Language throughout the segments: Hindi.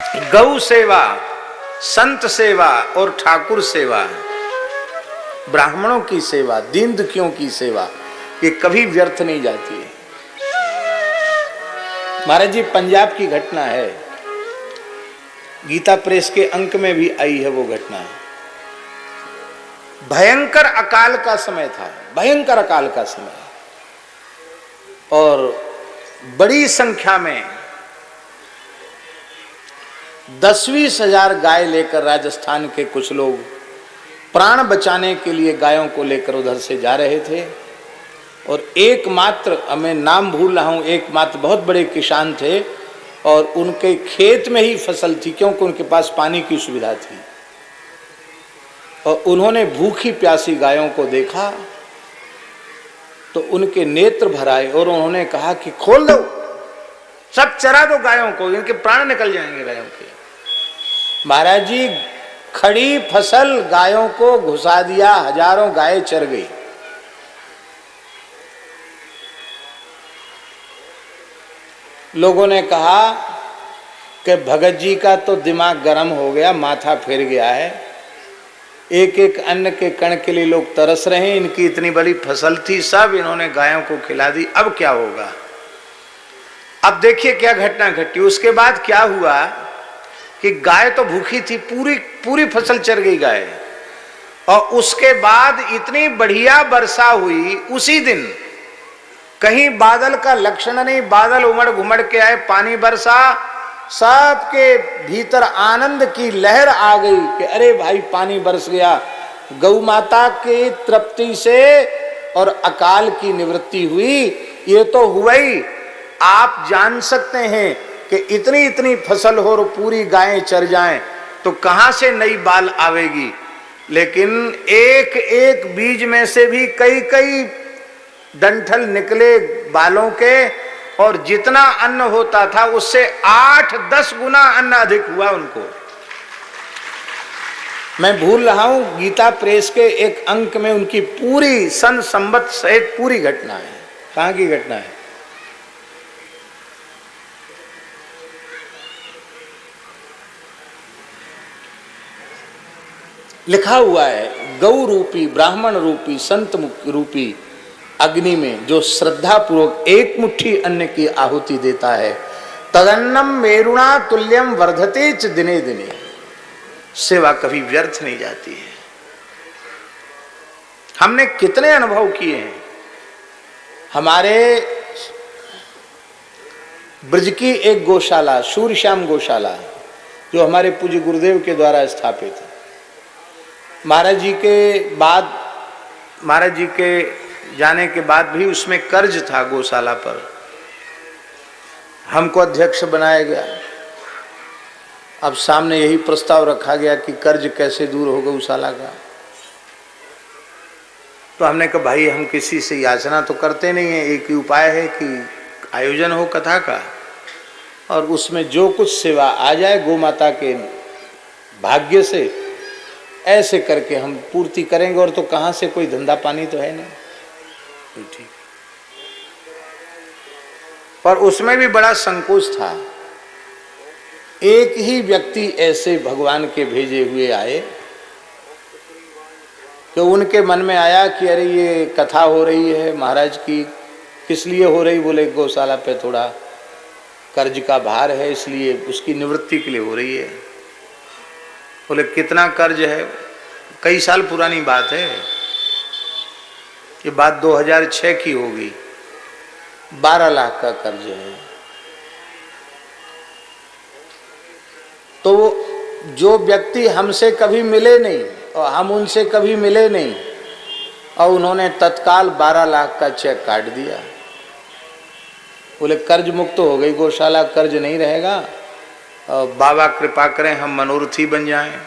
गौ सेवा, संत सेवा और ठाकुर सेवा, ब्राह्मणों की सेवा, दीन दुखियों की सेवा, ये कभी व्यर्थ नहीं जाती है। महाराज जी, पंजाब की घटना है, गीता प्रेस के अंक में भी आई है वो घटना। भयंकर अकाल का समय था, भयंकर अकाल का समय, और बड़ी संख्या में 10-20 हजार गाय लेकर राजस्थान के कुछ लोग प्राण बचाने के लिए गायों को लेकर उधर से जा रहे थे। और एकमात्र, मैं नाम भूल रहा हूं, एकमात्र बहुत बड़े किसान थे और उनके खेत में ही फसल थी, क्योंकि उनके पास पानी की सुविधा थी। और उन्होंने भूखी प्यासी गायों को देखा तो उनके नेत्र भर आए और उन्होंने कहा कि खोल दो, सब चरा दो गायों को, इनके प्राण निकल जाएंगे गायों के। महाराज जी, खड़ी फसल गायों को घुसा दिया, हजारों गायें चर गई। लोगों ने कहा कि भगत जी का तो दिमाग गर्म हो गया, माथा फिर गया है, एक एक अन्न के कण के लिए लोग तरस रहे हैं, इनकी इतनी बड़ी फसल थी, सब इन्होंने गायों को खिला दी, अब क्या होगा। अब देखिए क्या घटना घटी। उसके बाद क्या हुआ कि गाय तो भूखी थी, पूरी फसल चर गई गाय, और उसके बाद इतनी बढ़िया वर्षा हुई उसी दिन, कहीं बादल का लक्षण नहीं, बादल उमड़ घुमड़ के आए, पानी बरसा, सबके भीतर आनंद की लहर आ गई कि अरे भाई पानी बरस गया। गौ माता की तृप्ति से और अकाल की निवृत्ति हुई। ये तो हुआ ही, आप जान सकते हैं कि इतनी इतनी फसल हो और पूरी गायें चर जाएं तो कहां से नई बाल आवेगी। लेकिन एक एक बीज में से भी कई कई डंठल निकले बालों के, और जितना अन्न होता था उससे 8-10 गुना अन्न अधिक हुआ उनको। मैं भूल रहा हूं, गीता प्रेस के एक अंक में उनकी पूरी सन संवत सहित पूरी घटना है। कहां की घटना है? लिखा हुआ है, गौ रूपी, ब्राह्मण रूपी, संत रूपी अग्नि में जो श्रद्धा पूर्वक एक मुट्ठी अन्न की आहुति देता है, तदन्नम मेरुणा तुल्यम वर्धते च दिने दिने। सेवा कभी व्यर्थ नहीं जाती है। हमने कितने अनुभव किए हैं। हमारे ब्रज की एक गौशाला, सूर्यश्याम गौशाला, जो हमारे पूज्य गुरुदेव के द्वारा स्थापित है। महाराज जी के जाने के बाद भी उसमें कर्ज था गौशाला पर। हमको अध्यक्ष बनाया गया। अब सामने यही प्रस्ताव रखा गया कि कर्ज कैसे दूर हो गौशाला का। तो हमने कहा भाई, हम किसी से याचना तो करते नहीं है, एक ही उपाय है कि आयोजन हो कथा का, और उसमें जो कुछ सेवा आ जाए गौ माता के भाग्य से, ऐसे करके हम पूर्ति करेंगे। और तो कहां से कोई धंधा पानी तो है नहीं, ठीक। पर उसमें भी बड़ा संकोच था। एक ही व्यक्ति ऐसे भगवान के भेजे हुए आए कि उनके मन में आया कि अरे ये कथा हो रही है महाराज की, किस लिए हो रही? बोले गौशाला पे थोड़ा कर्ज का भार है, इसलिए उसकी निवृत्ति के लिए हो रही है। बोले कितना कर्ज है? कई साल पुरानी बात है ये, बात 2006 की होगी। 12 लाख का कर्ज है। तो जो व्यक्ति हमसे कभी मिले नहीं और हम उनसे कभी मिले नहीं, और उन्होंने तत्काल 12 लाख का चेक काट दिया। बोले कर्ज मुक्त हो गई गौशाला, कर्ज नहीं रहेगा, और बाबा कृपा करें हम मनोरथी बन जाएं।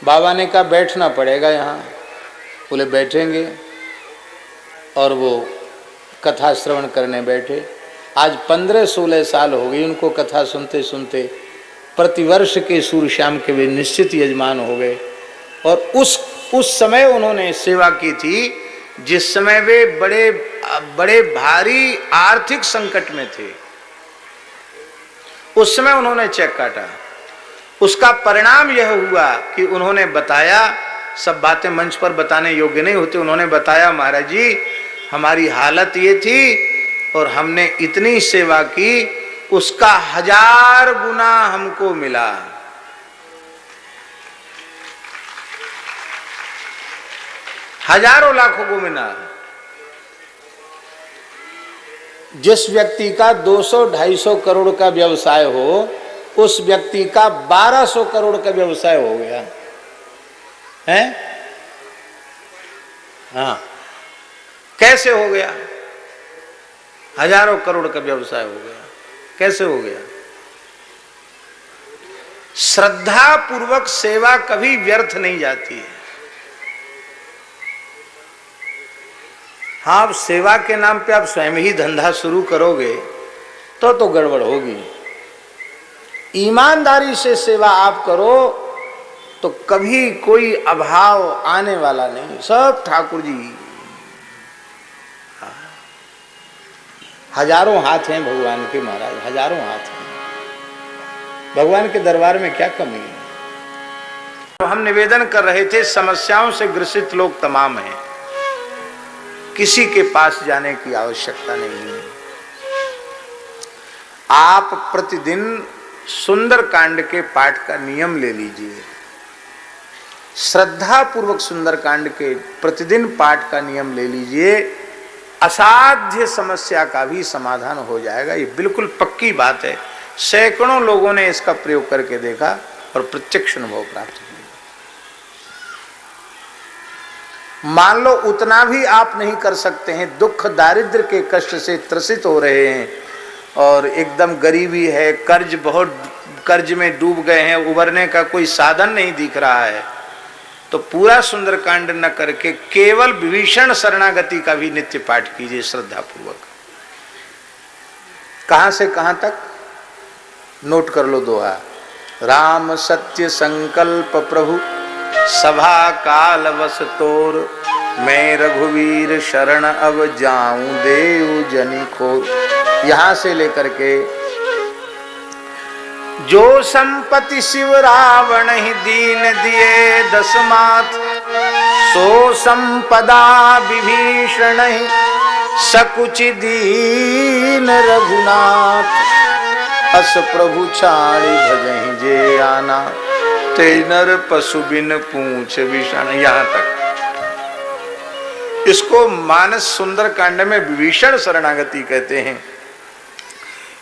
बाबा ने कहा बैठना पड़ेगा यहाँ। बोले बैठेंगे, और वो कथा श्रवण करने बैठे। आज 15-16 साल हो गई उनको कथा सुनते सुनते। प्रतिवर्ष के सूर्यश्याम के वे निश्चित यजमान हो गए। और उस समय उन्होंने सेवा की थी जिस समय वे बड़े भारी आर्थिक संकट में थे। उस समय उन्होंने चेक काटा। उसका परिणाम यह हुआ कि उन्होंने बताया, सब बातें मंच पर बताने योग्य नहीं होती, उन्होंने बताया महाराज जी हमारी हालत ये थी और हमने इतनी सेवा की, उसका 1000 गुना हमको मिला। हजारों लाखों को मिला। जिस व्यक्ति का 200-250 करोड़ का व्यवसाय हो, उस व्यक्ति का 1200 करोड़ का व्यवसाय हो गया है। हाँ, कैसे हो गया? हजारों करोड़ का व्यवसाय हो गया। कैसे हो गया? श्रद्धा पूर्वक सेवा कभी व्यर्थ नहीं जाती है। हाँ, सेवा के नाम पे आप स्वयं ही धंधा शुरू करोगे तो गड़बड़ होगी। ईमानदारी से सेवा आप करो तो कभी कोई अभाव आने वाला नहीं। सब ठाकुर जी, हजारों हाथ हैं भगवान के महाराज, हजारों हाथ हैं। भगवान के दरबार में क्या कमी है? तो हम निवेदन कर रहे थे, समस्याओं से ग्रसित लोग तमाम हैं, किसी के पास जाने की आवश्यकता नहीं है। आप प्रतिदिन सुंदर कांड के पाठ का नियम ले लीजिए। श्रद्धा पूर्वक सुंदर कांड के प्रतिदिन पाठ का नियम ले लीजिए, असाध्य समस्या का भी समाधान हो जाएगा। ये बिल्कुल पक्की बात है। सैकड़ों लोगों ने इसका प्रयोग करके देखा और प्रत्यक्ष अनुभव प्राप्त किया। मान लो उतना भी आप नहीं कर सकते हैं, दुख दारिद्र के कष्ट से त्रसित हो रहे हैं और एकदम गरीबी है, कर्ज में डूब गए हैं, उबरने का कोई साधन नहीं दिख रहा है, तो पूरा सुंदरकांड न करके केवल विभीषण शरणागति का भी नित्य पाठ कीजिए श्रद्धा पूर्वक। कहां से कहां तक? नोट कर लो दोहा। राम सत्य संकल्प प्रभु सभा काल वस तोर, मैं रघुवीर शरण अब जाऊं देव जनि खोर। यहां से लेकर के जो संपत्ति शिव रावण ही दीन दिए दसमात, सो संपदा विभीषण ही सकुच दीन रघुनाथ। अस प्रभु छाड़ी भजहि जे आना, ते नर पशु बिन पूछ विषण। यहां तक इसको मानस सुंदर कांड में विभीषण शरणागति कहते हैं।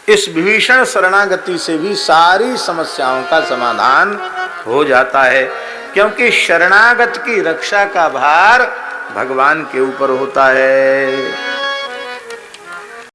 इस विभीषण शरणागति से भी सारी समस्याओं का समाधान हो जाता है, क्योंकि शरणागत की रक्षा का भार भगवान के ऊपर होता है।